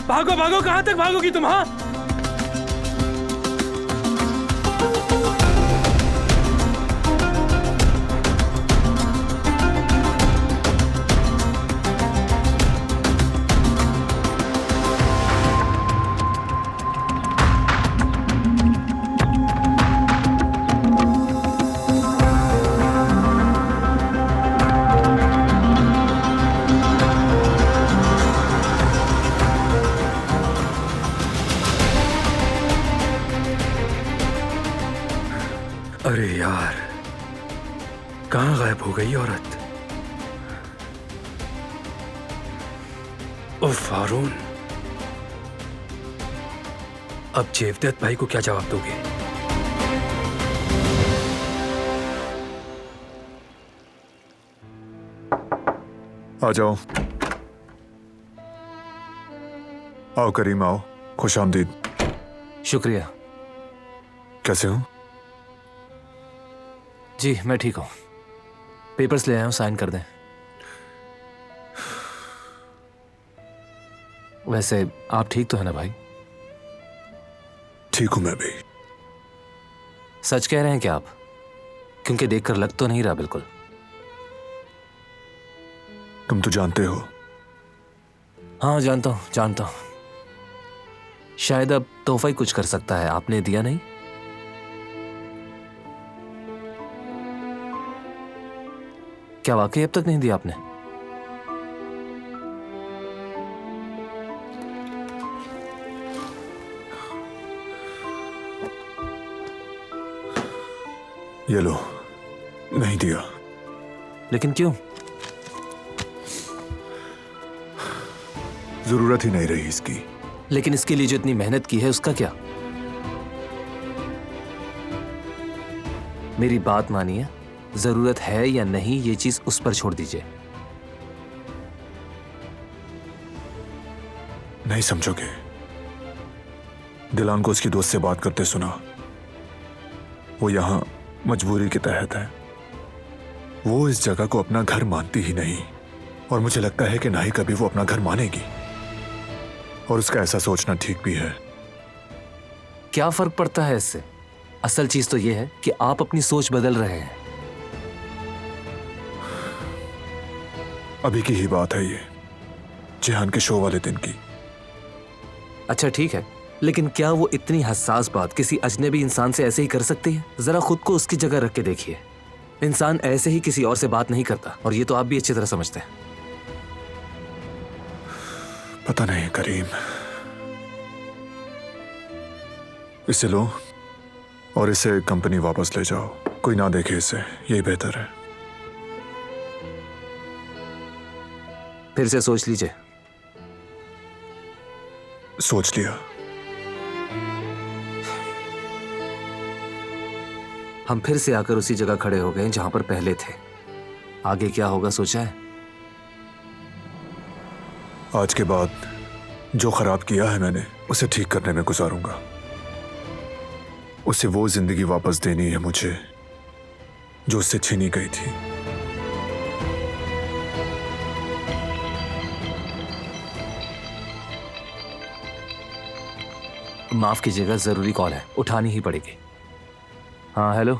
भागो भागो, कहां तक भागोगी तुम? हाँ, अरे यार, कहां गायब हो गई औरत? उफ हारून, अब जेवदत्त भाई को क्या जवाब दोगे? आ जाओ, आओ करीम आओ, खुश आमदीद। शुक्रिया। कैसे हो? जी मैं ठीक हूं। पेपर्स ले आया हूं, साइन कर दें। वैसे आप ठीक तो है ना भाई? ठीक हूं मैं भी। सच कह रहे हैं क्या आप? क्योंकि देखकर लग तो नहीं रहा बिल्कुल। तुम तो जानते हो। हाँ जानता हूं, जानता हूं। शायद अब तोहफा ही कुछ कर सकता है, आपने दिया नहीं। क्या वाकई अब तक नहीं दिया आपने? ये लो, नहीं दिया। लेकिन क्यों? जरूरत ही नहीं रही इसकी। लेकिन इसके लिए जो इतनी मेहनत की है उसका क्या? मेरी बात मानिए, जरूरत है या नहीं ये चीज उस पर छोड़ दीजिए। नहीं समझोगे। दिलान को उसकी दोस्त से बात करते सुना। वो यहां मजबूरी के तहत है। वो इस जगह को अपना घर मानती ही नहीं, और मुझे लगता है कि ना ही कभी वो अपना घर मानेगी। और उसका ऐसा सोचना ठीक भी है। क्या फर्क पड़ता है इससे? असल चीज तो यह है कि आप अपनी सोच बदल रहे हैं। अभी की ही बात है ये, जिहान के शो वाले दिन की। अच्छा ठीक है, लेकिन क्या वो इतनी हसास बात किसी अजनबी इंसान से ऐसे ही कर सकती है? जरा खुद को उसकी जगह रख के देखिए। इंसान ऐसे ही किसी और से बात नहीं करता, और ये तो आप भी अच्छी तरह समझते हैं। पता नहीं करीम। इसे लो और इसे कंपनी वापस ले जाओ। कोई ना देखे इसे, यही बेहतर है। फिर से सोच लीजिए। सोच लिया। हम फिर से आकर उसी जगह खड़े हो गए जहां पर पहले थे। आगे क्या होगा सोचा है? आज के बाद जो खराब किया है मैंने, उसे ठीक करने में गुजारूंगा। उसे वो जिंदगी वापस देनी है मुझे जो उससे छीनी गई थी। माफ कीजिएगा, जरूरी कॉल है, उठानी ही पड़ेगी। हाँ हेलो।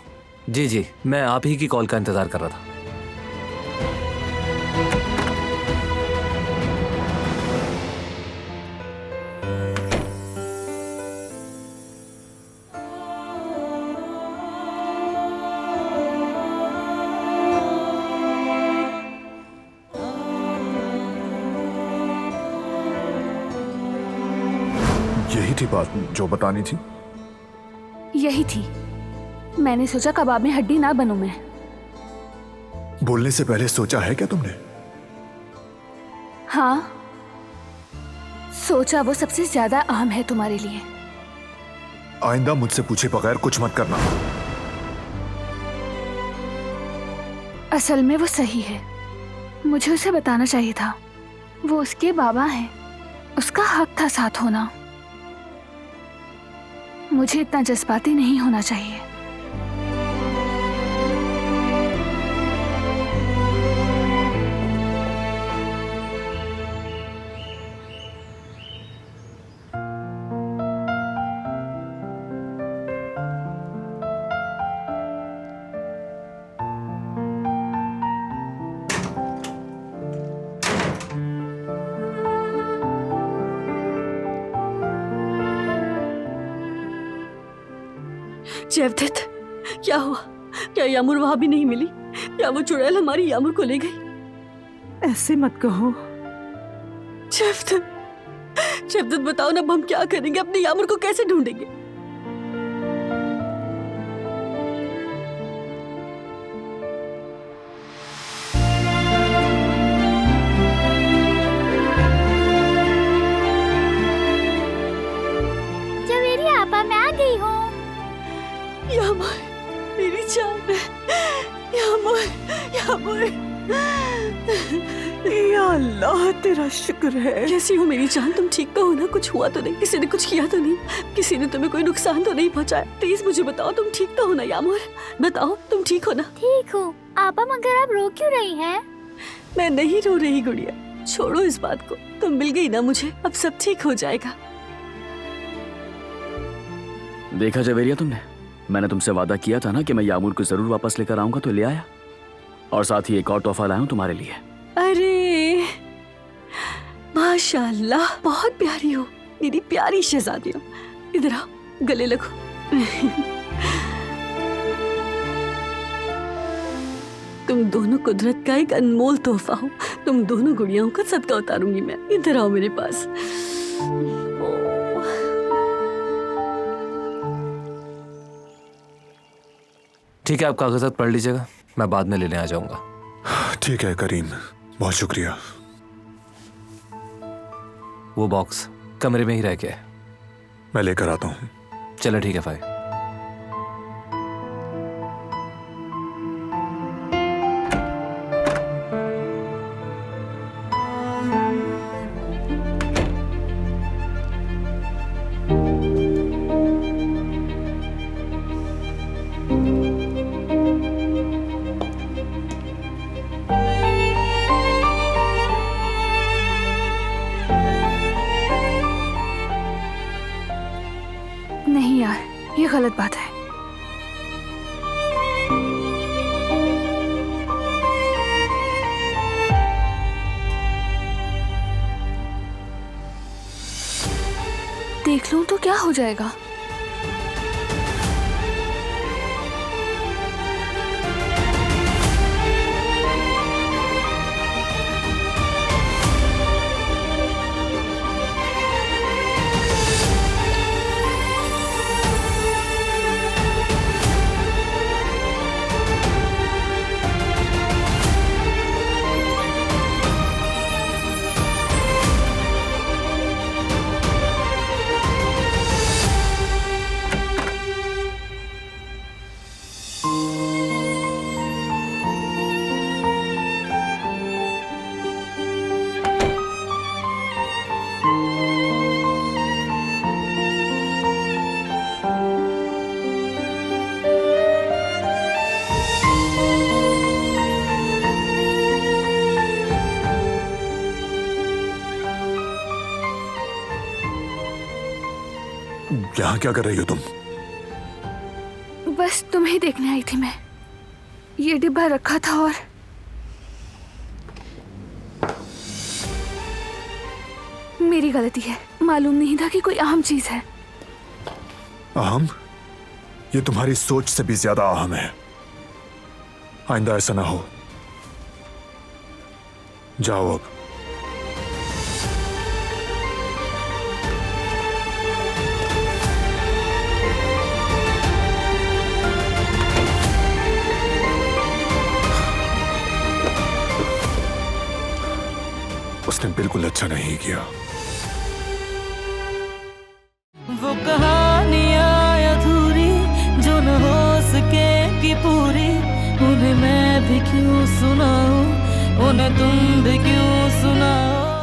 जी जी, मैं आप ही की कॉल का इंतजार कर रहा था। यही थी बात जो बतानी थी। यही थी। मैंने सोचा कबाब में हड्डी ना बनूं मैं। बोलने से पहले सोचा है क्या तुमने? हाँ, सोचा। वो सबसे ज्यादा अहम है तुम्हारे लिए। आइंदा मुझसे पूछे बगैर कुछ मत करना। असल में वो सही है। मुझे उसे बताना चाहिए था। वो उसके बाबा हैं, उसका हक था साथ होना। मुझे इतना जज्बाती नहीं होना चाहिए। जयवदत्त, क्या हुआ? क्या यामुर वहां भी नहीं मिली? क्या वो चुड़ैल हमारी यामुर को ले गई? ऐसे मत कहो। जयवदत्त, जयवदत्त बताओ ना, अब हम क्या करेंगे? अपनी यामुर को कैसे ढूंढेंगे? जवेरी आपा, मैं आ गई हूँ। यामुर, मेरी जान, यामुर, यामुर। या अल्लाह, तेरा शुक्र है। कैसी हो मेरी जान? तुम ठीक तो हो ना? कुछ हुआ तो नहीं? किसी ने कुछ किया तो नहीं? किसी ने तुम्हें कोई नुकसान तो नहीं पहुंचाया? प्लीज मुझे बताओ, तुम ठीक तो हो ना यामुर? बताओ, तुम ठीक हो ना? ठीक हूँ आपा, मगर आप रो क्यों रही हैं? मैं नहीं रो रही गुड़िया, छोड़ो इस बात को। तुम मिल गई ना मुझे, अब सब ठीक हो जाएगा। देखा जवेरिया तुमने, मैंने तुमसे वादा किया था ना कि मैं यामुर को जरूर वापस लेकर आऊंगा, तो ले आया। और साथ ही एक और तोहफा लाया हूं तुम्हारे लिए। अरे माशाल्लाह, बहुत प्यारी हो मेरी प्यारी शहजादी हो। इधर आओ, गले लगो। तुम दोनों कुदरत का एक अनमोल तोहफा हो। तुम दोनों गुड़ियाओं का सदका उतारूंगी मैं। इधर आओ मेरे पास। ठीक है, आप कागजात पढ़ लीजिएगा, मैं बाद में लेने आ जाऊंगा। ठीक है करीम, बहुत शुक्रिया। वो बॉक्स कमरे में ही रह गया है। मैं लेकर आता हूँ। चलो ठीक है भाई। नहीं यार, ये गलत बात है। देख लूं तो क्या हो जाएगा? यहाँ क्या कर रही हो तुम? बस तुम्हें देखने आई थी मैं। ये डिब्बा रखा था और मेरी गलती है। मालूम नहीं था कि कोई अहम चीज है। अहम? ये तुम्हारी सोच से भी ज्यादा अहम है। आइंदा ऐसा ना हो। जाओ अब। उसने बिल्कुल अच्छा नहीं किया। वो कहानियां अधूरी जो न हो सकेगी पूरी, उन्हें मैं भी क्यों सुनाऊं, उन्हें तुम भी क्यों सुनाओ।